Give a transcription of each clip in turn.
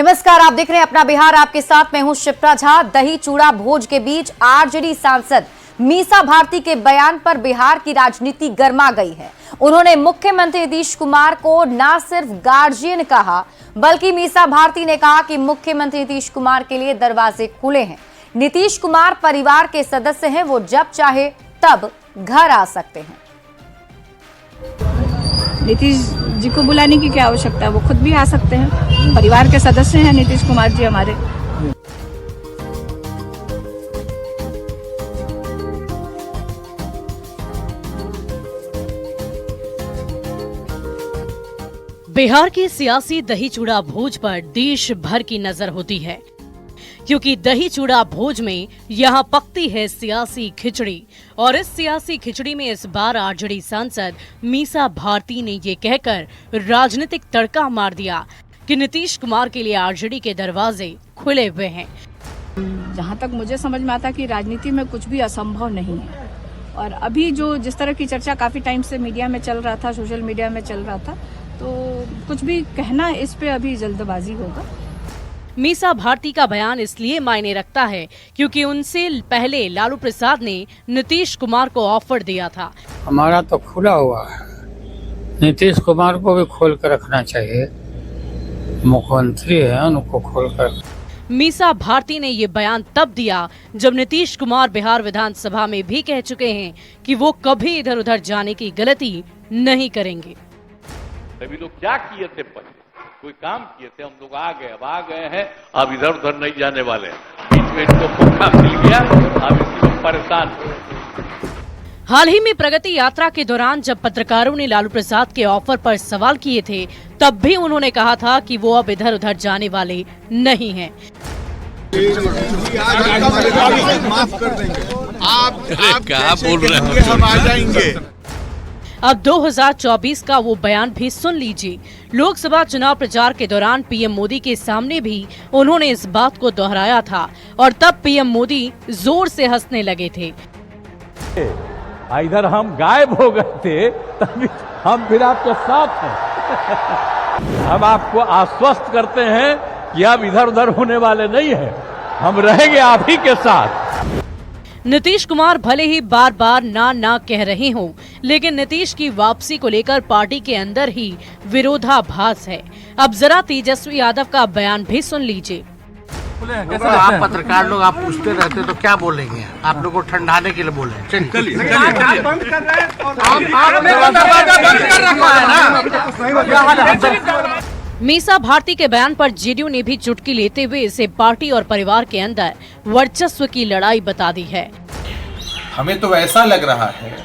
नमस्कार, आप देख रहे हैं अपना बिहार। आपके साथ मैं हूं शिप्रा झा। दही चूड़ा भोज के बीच आरजेडी सांसद मीसा भारती के बयान पर बिहार की राजनीति गर्मा गई है। उन्होंने मुख्यमंत्री नीतीश कुमार को न सिर्फ गार्जियन कहा, बल्कि मीसा भारती ने कहा कि मुख्यमंत्री नीतीश कुमार के लिए दरवाजे खुले हैं। नीतीश कुमार परिवार के सदस्य हैं, वो जब चाहे तब घर आ सकते हैं। नीतीश जी को बुलाने की क्या आवश्यकता है, वो खुद भी आ सकते हैं। परिवार के सदस्य हैं नीतीश कुमार जी हमारे। बिहार की सियासी दही चूड़ा भोज पर देश भर की नजर होती है, क्योंकि दही चूड़ा भोज में यहाँ पकती है सियासी खिचड़ी। और इस सियासी खिचड़ी में इस बार आरजेडी सांसद मीसा भारती ने ये कहकर राजनीतिक तड़का मार दिया कि नीतीश कुमार के लिए आरजेडी के दरवाजे खुले हुए हैं। जहाँ तक मुझे समझ में आता कि राजनीति में कुछ भी असंभव नहीं है। और अभी जो जिस तरह की चर्चा काफी टाइम से मीडिया में चल रहा था, सोशल मीडिया में चल रहा था, तो कुछ भी कहना इस पे अभी जल्दबाजी होगा। मीसा भारती का बयान इसलिए मायने रखता है क्योंकि उनसे पहले लालू प्रसाद ने नीतीश कुमार को ऑफर दिया था। हमारा तो खुला हुआ है, नीतीश कुमार को भी खोल कर रखना चाहिए। मुख्यमंत्री है, उनको खोल कर। मीसा भारती ने ये बयान तब दिया जब नीतीश कुमार बिहार विधानसभा में भी कह चुके हैं कि वो कभी इधर उधर जाने की गलती नहीं करेंगे। सभी लोग क्या किए थे, पहले कोई काम किए थे, हम लोग आ गए हैं, अब इधर उधर नहीं जाने वाले हैं। बीच में इनको मौका मिल गया, अब इसी में परेशान हो। हाल ही में प्रगति यात्रा के दौरान जब पत्रकारों ने लालू प्रसाद के ऑफर पर सवाल किए थे, तब भी उन्होंने कहा था कि वो अब इधर उधर जाने वाले नहीं हैं। माफ कर देंगे, आप क्या बोल रहे हैं, हम आ जाएंगे। अब 2024 का वो बयान भी सुन लीजिए। लोकसभा चुनाव प्रचार के दौरान पीएम मोदी के सामने भी उन्होंने इस बात को दोहराया था और तब पीएम मोदी जोर से हंसने लगे थे। इधर हम गायब हो गए थे, तभी हम फिर आपके साथ हैं। हम आपको आश्वस्त करते हैं कि अब इधर उधर होने वाले नहीं हैं, हम रहेंगे आप ही के साथ। नीतीश कुमार भले ही बार बार ना कह रहे हों, लेकिन नीतीश की वापसी को लेकर पार्टी के अंदर ही विरोधाभास है। अब जरा तेजस्वी यादव का बयान भी सुन लीजिए। तो आप पत्रकार लोग आप पूछते रहते तो क्या बोलेंगे, आप लोग को ठंडाने के लिए बोले। मीसा भारती के बयान पर जेडीयू ने भी चुटकी लेते हुए इसे पार्टी और परिवार के अंदर वर्चस्व की लड़ाई बता दी है। हमें तो ऐसा लग रहा है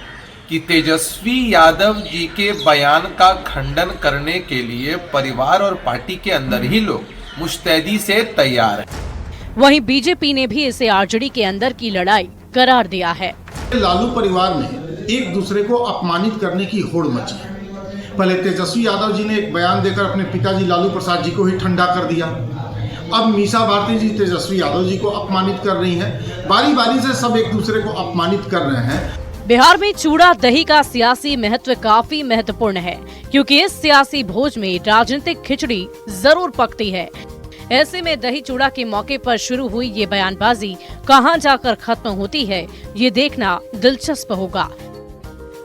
कि तेजस्वी यादव जी के बयान का खंडन करने के लिए परिवार और पार्टी के अंदर ही लोग मुस्तैदी से तैयार हैं। वहीं बीजेपी ने भी इसे आरजेडी के अंदर की लड़ाई करार दिया है। लालू परिवार में एक दूसरे को अपमानित करने की होड़ मची है। पहले तेजस्वी यादव जी ने एक बयान देकर अपने पिताजी लालू प्रसाद जी को ही ठंडा कर दिया। अब मीसा भारती जी तेजस्वी यादव जी को अपमानित कर रही हैं। बारी बारी से सब एक दूसरे को अपमानित कर रहे हैं। बिहार में चूड़ा दही का सियासी महत्व काफी महत्वपूर्ण है, क्योंकि इस सियासी भोज में राजनीतिक खिचड़ी जरूर पकती है। ऐसे में दही चूड़ा के मौके पर शुरू हुई ये बयानबाजी कहां जाकर खत्म होती है, ये देखना दिलचस्प होगा।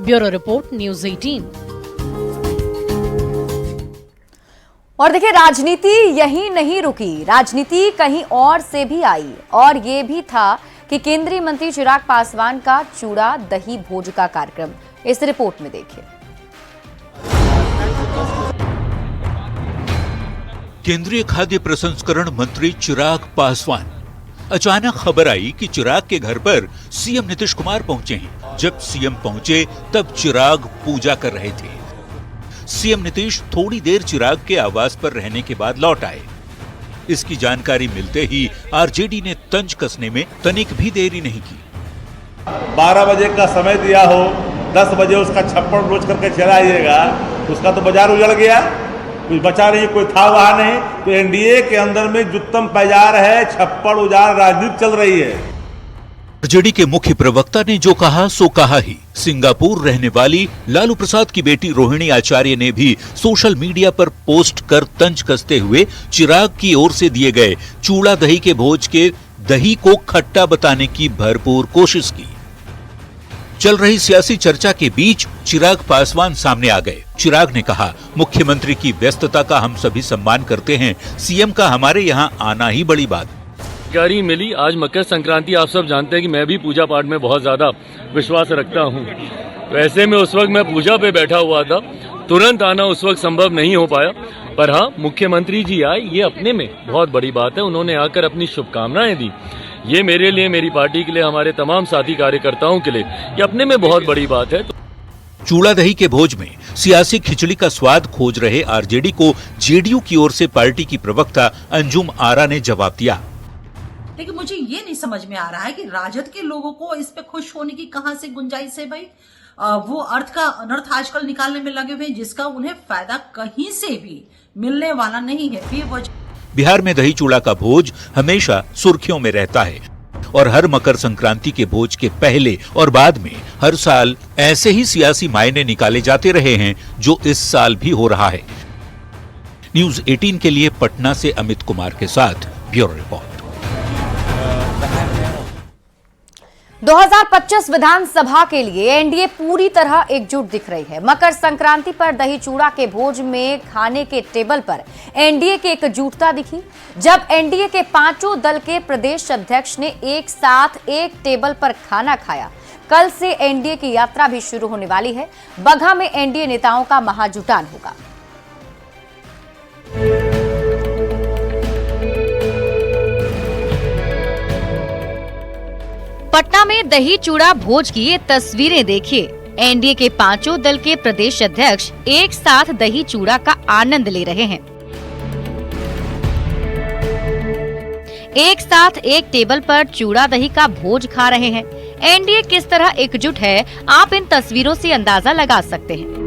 Bureau report, news 18। और देखिए, राजनीति यहीं नहीं रुकी, राजनीति कहीं और से भी आई। और ये भी था कि केंद्रीय मंत्री चिराग पासवान का चूड़ा दही भोज का कार्यक्रम। इस रिपोर्ट में देखिए। केंद्रीय खाद्य प्रसंस्करण मंत्री चिराग पासवान। अचानक खबर आई कि चिराग के घर पर सीएम नीतीश कुमार पहुंचे हैं। जब सीएम पहुंचे तब चिराग पूजा कर रहे थे। सीएम नीतीश थोड़ी देर चिराग के आवास पर रहने के बाद लौट आए। इसकी जानकारी मिलते ही आरजेडी ने तंज कसने में तनिक भी देरी नहीं की। 12 बजे का समय दिया हो, 10 बजे उसका छप्पड़ रोज करके चला आइएगा, उसका तो बाजार उजड़ गया, कुछ बचा नहीं, कोई था वहां नहीं। तो एनडीए के अंदर में जुत्तम पैजार है, छप्पड़ उजाड़ राजनीति चल रही है। आरजेडी के मुख्य प्रवक्ता ने जो कहा सो कहा ही। सिंगापुर रहने वाली लालू प्रसाद की बेटी रोहिणी आचार्य ने भी सोशल मीडिया पर पोस्ट कर तंज कसते हुए चिराग की ओर से दिए गए चूड़ा दही के भोज के दही को खट्टा बताने की भरपूर कोशिश की। चल रही सियासी चर्चा के बीच चिराग पासवान सामने आ गए। चिराग ने कहा, मुख्यमंत्री की व्यस्तता का हम सभी सम्मान करते हैं, सीएम का हमारे यहाँ आना ही बड़ी बात। जानकारी मिली आज मकर संक्रांति, आप सब जानते हैं कि मैं भी पूजा पाठ में बहुत ज्यादा विश्वास रखता हूँ। तो ऐसे में उस वक्त मैं पूजा पे बैठा हुआ था, तुरंत आना उस वक्त संभव नहीं हो पाया। पर हाँ, मुख्यमंत्री जी आए, ये अपने में बहुत बड़ी बात है। उन्होंने आकर अपनी शुभकामनाएं दी, ये मेरे लिए, मेरी पार्टी के लिए, हमारे तमाम साथी कार्यकर्ताओं के लिए ये अपने में बहुत बड़ी बात है। चूड़ा दही के भोज में सियासी खिचड़ी का स्वाद खोज रहे आरजेडी को जेडीयू की ओर से पार्टी की प्रवक्ता अंजुम आरा ने जवाब दिया। लेकिन मुझे ये नहीं समझ में आ रहा है कि राजद के लोगों को इस पे खुश होने की कहां से गुंजाइश है भाई। वो अर्थ का अनर्थ आजकल निकालने में लगे हुए, जिसका उन्हें फायदा कहीं से भी मिलने वाला नहीं है। बिहार में दही चूड़ा का भोज हमेशा सुर्खियों में रहता है और हर मकर संक्रांति के भोज के पहले और बाद में हर साल ऐसे ही सियासी मायने निकाले जाते रहे हैं, जो इस साल भी हो रहा है। न्यूज़ 18 के लिए पटना से अमित कुमार के साथ ब्यूरो रिपोर्ट। 2025 विधानसभा के लिए एनडीए पूरी तरह एकजुट दिख रही है। मकर संक्रांति पर दही चूड़ा के भोज में खाने के टेबल पर एनडीए की एकजुटता दिखी, जब एनडीए के पांचों दल के प्रदेश अध्यक्ष ने एक साथ एक टेबल पर खाना खाया। कल से एनडीए की यात्रा भी शुरू होने वाली है। बगहा में एनडीए नेताओं का महाजुटान होगा। पटना में दही चूड़ा भोज की ये तस्वीरें देखिए। एनडीए के पांचों दल के प्रदेश अध्यक्ष एक साथ दही चूड़ा का आनंद ले रहे हैं। एक साथ एक टेबल पर चूड़ा दही का भोज खा रहे हैं। एनडीए किस तरह एकजुट है, आप इन तस्वीरों से अंदाजा लगा सकते हैं।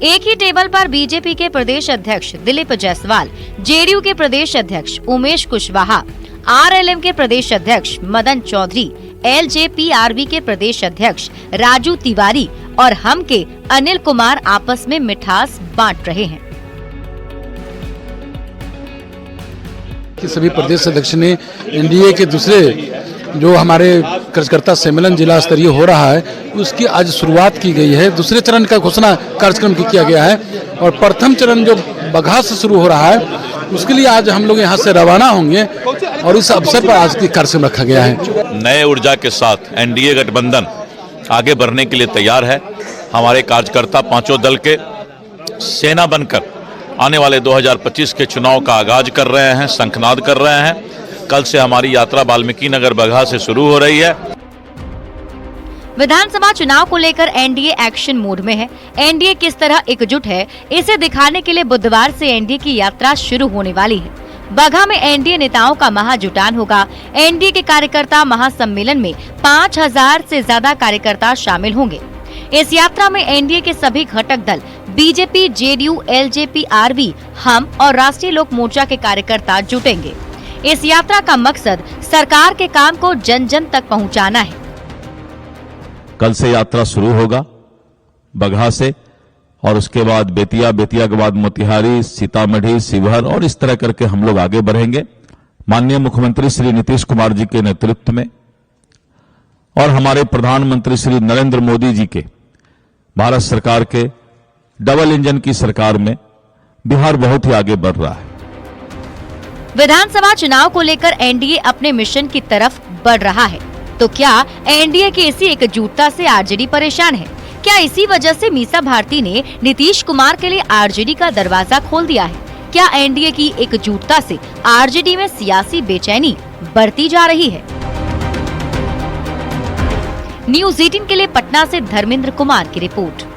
एक ही टेबल पर बीजेपी के प्रदेश अध्यक्ष दिलीप जायसवाल, जेडीयू के प्रदेश अध्यक्ष उमेश कुशवाहा, आरएलएम के प्रदेश अध्यक्ष मदन चौधरी, एलजेपीआरबी के प्रदेश अध्यक्ष राजू तिवारी और हम के अनिल कुमार आपस में मिठास बांट रहे हैं। सभी प्रदेश अध्यक्ष ने एनडीए के दूसरे जो हमारे कार्यकर्ता सम्मेलन जिला स्तरीय हो रहा है, उसकी आज शुरुआत की गई है। दूसरे चरण का घोषणा कार्यक्रम किया गया है और प्रथम चरण जो बगहा से शुरू हो रहा है, उसके लिए आज हम लोग यहाँ से रवाना होंगे और इस अवसर पर आज की कार्यक्रम रखा गया है। नए ऊर्जा के साथ एनडीए गठबंधन आगे बढ़ने के लिए तैयार है। हमारे कार्यकर्ता पांचों दल के सेना बनकर आने वाले 2025 के चुनाव का आगाज कर रहे हैं, शंखनाद कर रहे हैं। कल से हमारी यात्रा वाल्मीकि नगर बगहा से शुरू हो रही है। विधानसभा चुनाव को लेकर एनडीए एक्शन मोड में है। एनडीए किस तरह एकजुट है, इसे दिखाने के लिए बुधवार से एनडीए की यात्रा शुरू होने वाली है। बगहा में एनडीए नेताओं का महाजुटान होगा। एनडीए के कार्यकर्ता महासम्मेलन में 5000 से ज्यादा कार्यकर्ता शामिल होंगे। इस यात्रा में एनडीए के सभी घटक दल बीजेपी, जेडीयू, एलजेपीआरबी, हम और राष्ट्रीय लोक मोर्चा के कार्यकर्ता जुटेंगे। इस यात्रा का मकसद सरकार के काम को जन जन तक पहुंचाना है। कल से यात्रा शुरू होगा बगहा से और उसके बाद बेतिया के बाद मोतिहारी, सीतामढ़ी, शिवहर और इस तरह करके हम लोग आगे बढ़ेंगे। माननीय मुख्यमंत्री श्री नीतीश कुमार जी के नेतृत्व में और हमारे प्रधानमंत्री श्री नरेंद्र मोदी जी के भारत सरकार के डबल इंजन की सरकार में बिहार बहुत ही आगे बढ़ रहा है। विधानसभा चुनाव को लेकर एनडीए अपने मिशन की तरफ बढ़ रहा है, तो क्या एनडीए की इसी एकजुटता से आरजेडी परेशान है? क्या इसी वजह से मीसा भारती ने नीतीश कुमार के लिए आरजेडी का दरवाजा खोल दिया है? क्या एनडीए की एकजुटता से आरजेडी में सियासी बेचैनी बढ़ती जा रही है? न्यूज़ 18 के लिए पटना से धर्मेंद्र कुमार की रिपोर्ट।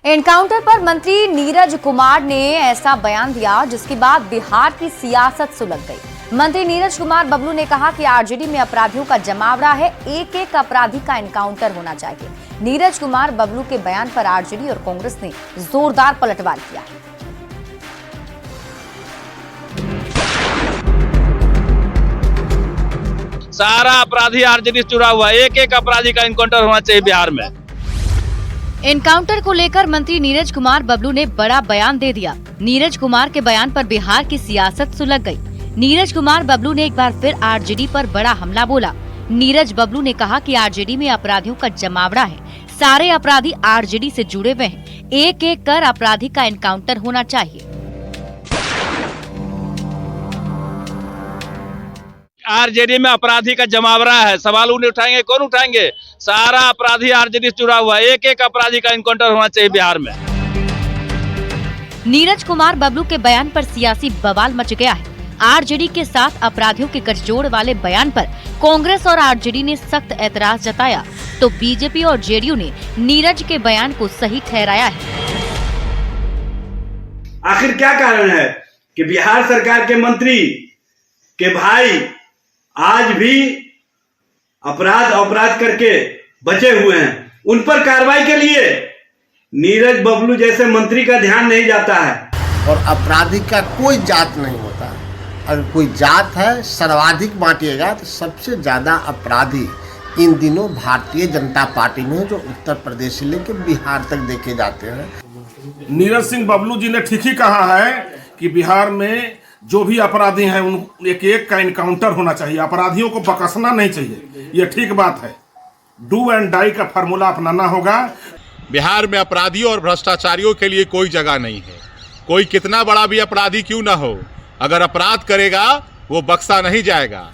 एनकाउंटर पर मंत्री नीरज कुमार ने ऐसा बयान दिया जिसके बाद बिहार की सियासत सुलग गई। मंत्री नीरज कुमार बबलू ने कहा कि आरजेडी में अपराधियों का जमावड़ा है, एक एक अपराधी का एनकाउंटर होना चाहिए। नीरज कुमार बबलू के बयान पर आरजेडी और कांग्रेस ने जोरदार पलटवार किया। सारा अपराधी आरजेडी से जुड़ा हुआ है। एक एक अपराधी का इनकाउंटर होना चाहिए बिहार में। एनकाउंटर को लेकर मंत्री नीरज कुमार बबलू ने बड़ा बयान दे दिया। नीरज कुमार के बयान पर बिहार की सियासत सुलग गई। नीरज कुमार बबलू ने एक बार फिर आरजेडी पर बड़ा हमला बोला। नीरज बबलू ने कहा कि आरजेडी में अपराधियों का जमावड़ा है, सारे अपराधी आरजेडी से जुड़े हुए हैं, एक एक कर अपराधी का एनकाउंटर होना चाहिए। आरजेडी में अपराधी का जमावड़ा है, सवाल उन्हें उठाएंगे, कौन उठाएंगे? सारा अपराधी आरजेडी से जुड़ा हुआ है, एक एक अपराधी का इनकाउंटर होना चाहिए बिहार में। नीरज कुमार बबलू के बयान पर सियासी बवाल मच गया है। आरजेडी के साथ अपराधियों के गठजोड़ वाले बयान पर कांग्रेस और आरजेडी ने सख्त ऐतराज जताया, तो बीजेपी और जेडीयू ने नीरज के बयान को सही ठहराया है। आखिर क्या कारण है कि बिहार सरकार के मंत्री के भाई आज भी अपराध करके बचे हुए हैं, उन पर कार्रवाई के लिए नीरज बबलू जैसे मंत्री का ध्यान नहीं जाता है। और अपराधी का कोई जात नहीं होता। अगर कोई जात है सर्वाधिक बांटिएगा तो सबसे ज्यादा अपराधी इन दिनों भारतीय जनता पार्टी में, जो उत्तर प्रदेश से लेकर बिहार तक देखे जाते हैं। नीरज सिंह बबलू जी ने ठीक ही कहा है कि बिहार में जो भी अपराधी हैं उन एक एक का इनकाउंटर होना चाहिए, अपराधियों को बकसना नहीं चाहिए। ये ठीक बात है। डू एंड डाई का फार्मूला अपनाना होगा। बिहार में अपराधियों और भ्रष्टाचारियों के लिए कोई जगह नहीं है। कोई कितना बड़ा भी अपराधी क्यों ना हो, अगर अपराध करेगा वो बख्शा नहीं जाएगा।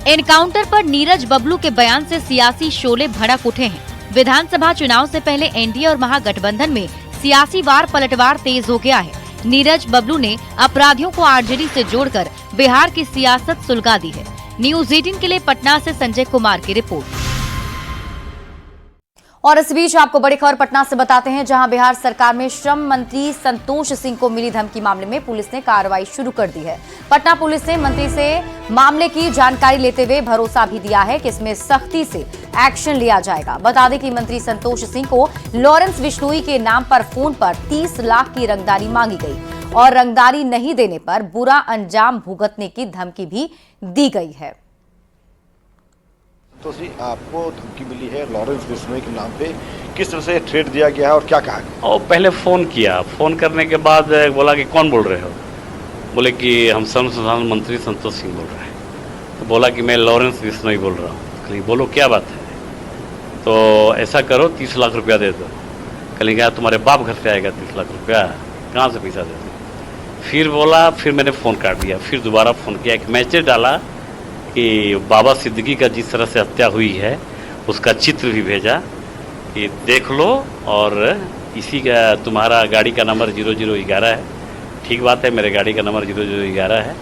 एनकाउंटर पर नीरज बबलू के बयान से सियासी शोले भड़क उठे हैं। विधानसभा चुनाव से पहले एनडीए और महागठबंधन में सियासी वार पलटवार तेज हो गया है। नीरज बबलू ने अपराधियों को आरजेडी से जोड़कर बिहार की सियासत सुलगा दी है। न्यूज़ 18 के लिए पटना से संजय कुमार की रिपोर्ट। और इस बीच आपको बड़ी खबर पटना से बताते हैं, जहां बिहार सरकार में श्रम मंत्री संतोष सिंह को मिली धमकी मामले में पुलिस ने कार्रवाई शुरू कर दी है। पटना पुलिस ने मंत्री से मामले की जानकारी लेते हुए भरोसा भी दिया है कि इसमें सख्ती से एक्शन लिया जाएगा। बता दें कि मंत्री संतोष सिंह को लॉरेंस बिश्नोई के नाम पर फोन पर 30 लाख की रंगदारी मांगी गई और रंगदारी नहीं देने पर बुरा अंजाम भुगतने की धमकी भी दी गई है। तो आपको धमकी मिली है लॉरेंस बिश्नोई के नाम पे, किस तरह से थ्रेट दिया गया है और क्या कहा गया? और पहले फ़ोन किया, फ़ोन करने के बाद बोला कि कौन बोल रहे हो? बोले कि हम श्रम संसाधन मंत्री संतोष सिंह बोल रहे हैं। तो बोला कि मैं लॉरेंस बिश्नोई बोल रहा हूँ। कहीं बोलो क्या बात है? तो ऐसा करो 30 लाख रुपया दे दो। कहीं क्या तुम्हारे बाप घर से आएगा 30 लाख रुपया, कहाँ से पैसा दे दो? फिर बोला, फिर मैंने फ़ोन काट दिया। फिर दोबारा फ़ोन किया, एक मैसेज डाला कि बाबा सिद्दीकी का जिस तरह से हत्या हुई है उसका चित्र भी भेजा कि देख लो, और इसी का तुम्हारा गाड़ी का नंबर 0011 है। ठीक बात है, मेरे गाड़ी का नंबर 0011 है।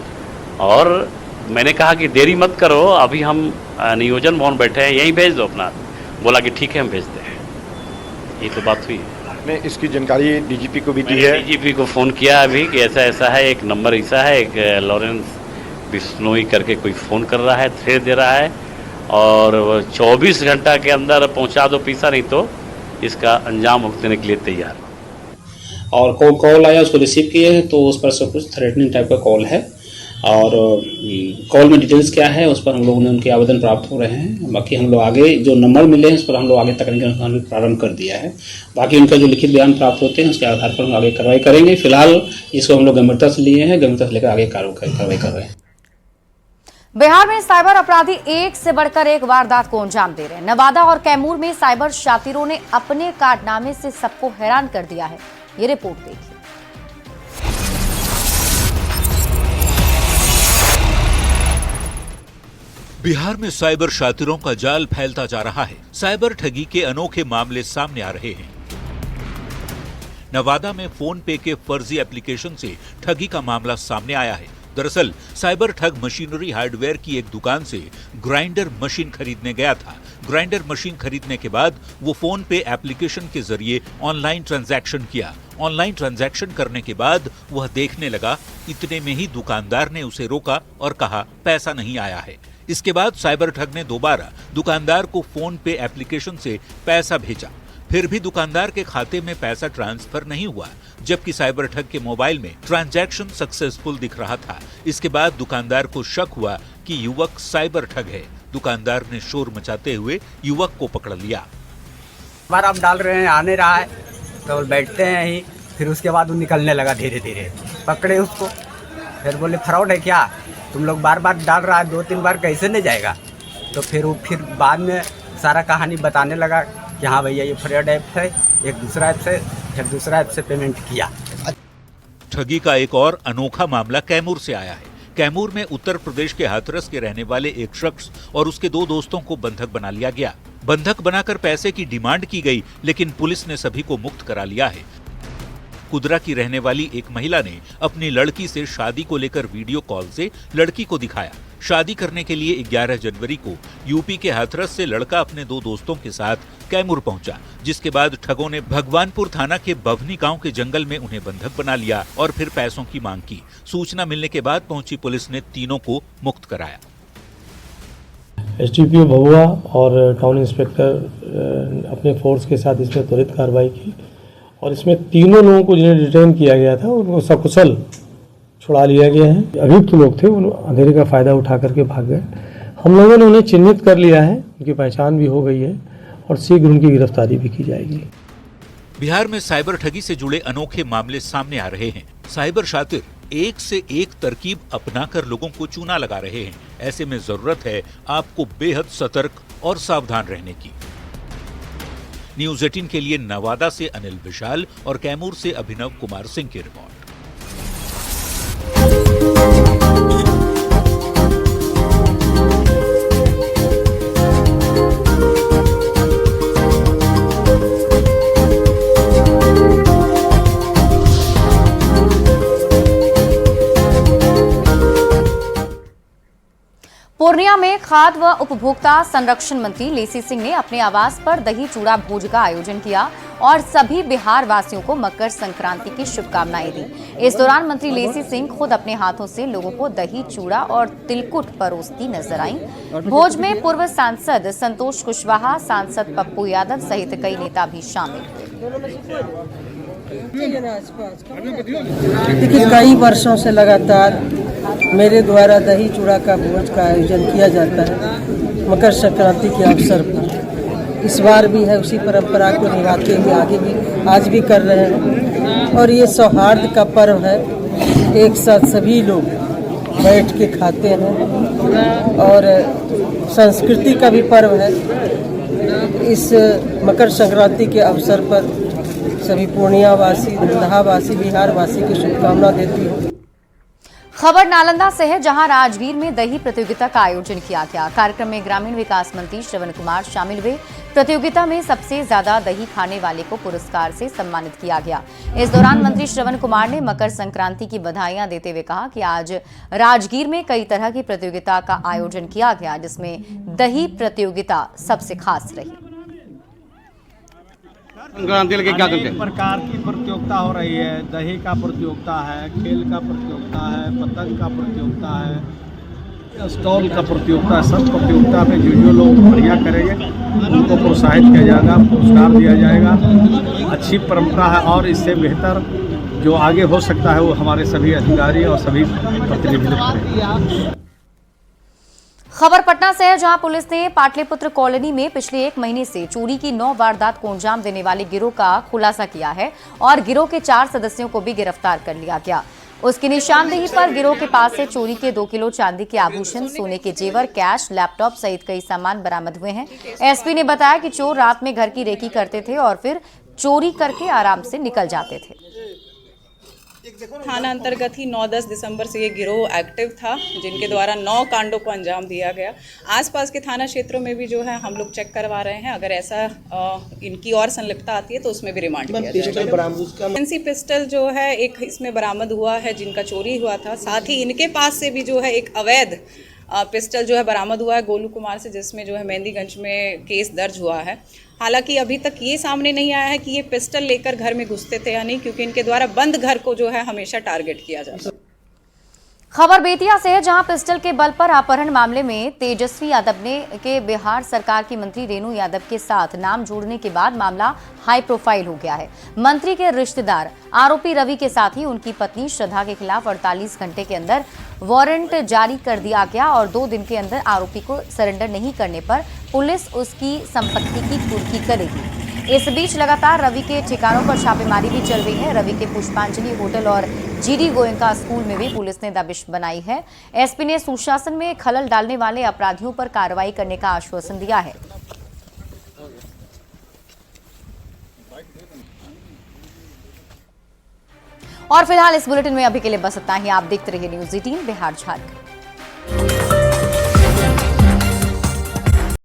और मैंने कहा कि देरी मत करो, अभी हम नियोजन भवन बैठे हैं, यहीं भेज दो अपना। बोला कि ठीक है हम भेजते हैं। ये तो बात हुई। आपने इसकी जानकारी डीजीपी को भी दी है? डीजीपी को फ़ोन किया अभी कि ऐसा ऐसा है, एक नंबर ऐसा है, एक लॉरेंस बिश्नोई करके कोई फ़ोन कर रहा है, थ्रेट दे रहा है, और 24 घंटा के अंदर पहुंचा दो पैसा, नहीं तो इसका अंजाम भुगतने के लिए तैयार। और कॉल आया, उसको रिसीव किए हैं, तो उस पर सब कुछ थ्रेटनिंग टाइप का कॉल है। और कॉल में डिटेल्स क्या है उस पर हम लोगों ने उनके आवेदन प्राप्त हो रहे हैं। बाकी हम लोग आगे जो नंबर मिले हैं उस पर हम लोग आगे तकनीकी प्रारंभ कर दिया है। बाकी उनका जो लिखित बयान प्राप्त होते हैं उसके आधार पर हम आगे कार्रवाई करेंगे। फिलहाल इसको हम लोग गंभीरता से लिए हैं, गंभीरता से लेकर आगे कार्रवाई कर रहे हैं। बिहार में साइबर अपराधी एक से बढ़कर एक वारदात को अंजाम दे रहे हैं। नवादा और कैमूर में साइबर शातिरों ने अपने कारनामे से सबको हैरान कर दिया है। ये रिपोर्ट देखिए। बिहार में साइबर शातिरों का जाल फैलता जा रहा है। साइबर ठगी के अनोखे मामले सामने आ रहे हैं। नवादा में फोन पे के फर्जी एप्लीकेशन से ठगी का मामला सामने आया है। दरअसल साइबर ठग मशीनरी हार्डवेयर की एक दुकान से ग्राइंडर मशीन खरीदने गया था। ग्राइंडर मशीन खरीदने के बाद वो फोन पे एप्लीकेशन के जरिए ऑनलाइन ट्रांजैक्शन किया। ऑनलाइन ट्रांजैक्शन करने के बाद वह देखने लगा। इतने में ही दुकानदार ने उसे रोका और कहा पैसा नहीं आया है। इसके बाद साइबर ठग ने दोबारा दुकानदार को फोन पे एप्लीकेशन से पैसा भेजा। फिर भी दुकानदार के खाते में पैसा ट्रांसफर नहीं हुआ, जबकि साइबर ठग के मोबाइल में ट्रांजैक्शन सक्सेसफुल दिख रहा था। इसके बाद दुकानदार को शक हुआ कि युवक साइबर ठग है। दुकानदार ने शोर मचाते हुए युवक को पकड़ लिया। बार आप डाल रहे हैं, आने रहा है तो बैठते हैं ही, फिर उसके बाद वो निकलने लगा धीरे धीरे। पकड़े उसको, फिर बोले फ्रॉड है क्या, तुम लोग बार बार डाल रहा है, 2-3 बार कैसे नहीं जाएगा। तो फिर वो बाद में सारा कहानी बताने लगा कि हाँ भैया ये फ्रॉड ऐप है, एक दूसरा ऐप से पेमेंट किया। ठगी का एक और अनोखा मामला कैमूर से आया है। कैमूर में उत्तर प्रदेश के हाथरस के रहने वाले एक शख्स और उसके 2 दोस्तों को बंधक बना लिया गया। बंधक बनाकर पैसे की डिमांड की गई, लेकिन पुलिस ने सभी को मुक्त करा लिया है। कुदरा की रहने वाली एक महिला ने अपनी लड़की से शादी को लेकर वीडियो कॉल से लड़की को दिखाया। शादी करने के लिए 11 जनवरी को यूपी के हाथरस से लड़का अपने 2 दोस्तों के साथ कैमूर पहुंचा, जिसके बाद ठगों ने भगवानपुर थाना के बभनी गांव के जंगल में उन्हें बंधक बना लिया और फिर पैसों की मांग की। सूचना मिलने के बाद पहुंची पुलिस ने तीनों को मुक्त कराया। एसडीपीओ भभुआ और टाउन इंस्पेक्टर अपने फोर्स के साथ इसमें त्वरित कार्रवाई की और इसमें तीनों लोगों को जिन्हें डिटेन किया गया था उनको सकुशल छुड़ा लिया गया है। अभियुक्त लोग थे, वो अंधेरे का फायदा उठा करके भाग गए। हम लोगों ने उन्हें चिन्हित कर लिया है, उनकी पहचान भी हो गई है और शीघ्र उनकी गिरफ्तारी भी की जाएगी। बिहार में साइबर ठगी से जुड़े अनोखे मामले सामने आ रहे हैं। साइबर शातिर एक से एक तरकीब अपनाकर लोगों को चूना लगा रहे हैं। ऐसे में जरूरत है आपको बेहद सतर्क और सावधान रहने की। न्यूज़ 18 के लिए नवादा से अनिल विशाल और कैमूर से अभिनव कुमार सिंह की रिपोर्ट। पूर्णिया में खाद्य व उपभोक्ता संरक्षण मंत्री लेसी सिंह ने अपने आवास पर दही चूड़ा भोज का आयोजन किया और सभी बिहार वासियों को मकर संक्रांति की शुभकामनाएं दी। इस दौरान मंत्री लेसी सिंह खुद अपने हाथों से लोगों को दही चूड़ा और तिलकुट परोसती नजर आईं। भोज में पूर्व सांसद संतोष कुशवाहा, सांसद पप्पू यादव सहित कई नेता भी शामिल हुए। देखिए, कई वर्षों से लगातार मेरे द्वारा दही चूड़ा का भोज का आयोजन किया जाता है मकर संक्रांति के अवसर पर। इस बार भी है, उसी परंपरा को निभाते हुए आज भी कर रहे हैं और ये सौहार्द का पर्व है। एक साथ सभी लोग बैठ के खाते हैं और संस्कृति का भी पर्व है। इस मकर संक्रांति के अवसर पर सभी पूर्णिया वासी, धंधा वासी, बिहार वासी की शुभकामना देती हूँ। खबर नालंदा से है, जहां राजगीर में दही प्रतियोगिता का आयोजन किया गया। कार्यक्रम में ग्रामीण विकास मंत्री श्रवण कुमार शामिल हुए। प्रतियोगिता में सबसे ज्यादा दही खाने वाले को पुरस्कार से सम्मानित किया गया। इस दौरान मंत्री श्रवण कुमार ने मकर संक्रांति की बधाइयां देते हुए कहा कि आज राजगीर में कई तरह की प्रतियोगिता का आयोजन किया गया, जिसमें दही प्रतियोगिता सबसे खास रही। संक्रांति के क्या प्रकार की प्रतियोगिता हो रही है। दही का प्रतियोगिता है, खेल का प्रतियोगिता है, पतंग का प्रतियोगिता है, स्टॉल का प्रतियोगिता है। सब प्रतियोगिता में जो लोग बढ़िया करेंगे उनको प्रोत्साहित किया जाएगा, पुरस्कार दिया जाएगा। अच्छी परंपरा है और इससे बेहतर जो आगे हो सकता है वो हमारे सभी अधिकारी और सभी प्रतिनिधि लोग करेंगे। खबर पटना से है, जहां पुलिस ने पाटलिपुत्र कॉलोनी में पिछले 1 महीने से चोरी की 9 वारदात को अंजाम देने वाले गिरोह का खुलासा किया है और गिरोह के 4 सदस्यों को भी गिरफ्तार कर लिया गया। उसकी निशानदेही पर गिरोह के पास से चोरी के 2 किलो चांदी के आभूषण, सोने के जेवर, कैश, लैपटॉप सहित कई सामान बरामद हुए हैं। एसपी ने बताया कि चोर रात में घर की रेकी करते थे और फिर चोरी करके आराम से निकल जाते थे। थाना अंतर्गत ही 9-10 दिसंबर से ये गिरोह एक्टिव था, जिनके द्वारा 9 कांडों को अंजाम दिया गया। आसपास के थाना क्षेत्रों में भी जो है हम लोग चेक करवा रहे हैं। अगर ऐसा इनकी और संलिप्तता आती है तो उसमें भी रिमांड किया जाएगा। फैंसी पिस्टल जो है एक इसमें बरामद हुआ है, जिनका चोरी हुआ था। साथ ही इनके पास से भी जो है एक अवैध पिस्टल जो है बरामद हुआ है गोलू कुमार से, जिसमें जो है मेहंदीगंज में केस दर्ज हुआ है। हालांकि अभी तक ये सामने नहीं आया है कि ये पिस्टल लेकर घर में घुसते थे या नहीं, क्योंकि इनके द्वारा बंद घर को जो है हमेशा टारगेट किया जाता है। खबर बेतिया से है, जहां पिस्टल के बल पर अपहरण मामले में तेजस्वी यादव ने के बिहार सरकार की मंत्री रेणु यादव के साथ नाम जोड़ने के बाद मामला हाई प्रोफाइल हो गया है। मंत्री के रिश्तेदार आरोपी रवि के साथ ही उनकी पत्नी श्रद्धा के खिलाफ 48 घंटे के अंदर वारंट जारी कर दिया गया और 2 दिन के अंदर आरोपी को सरेंडर नहीं करने पर पुलिस उसकी संपत्ति की कुर्की करेगी। इस बीच लगातार रवि के ठिकानों पर छापेमारी भी चल रही है। रवि के पुष्पांजलि होटल और जीडी गोयनका स्कूल में भी पुलिस ने दबिश बनाई है। एसपी ने सुशासन में खलल डालने वाले अपराधियों पर कार्रवाई करने का आश्वासन दिया है। और फिलहाल इस बुलेटिन में अभी के लिए बस इतना ही। आप देखते रहिए न्यूज़ 18 बिहार झारखंड।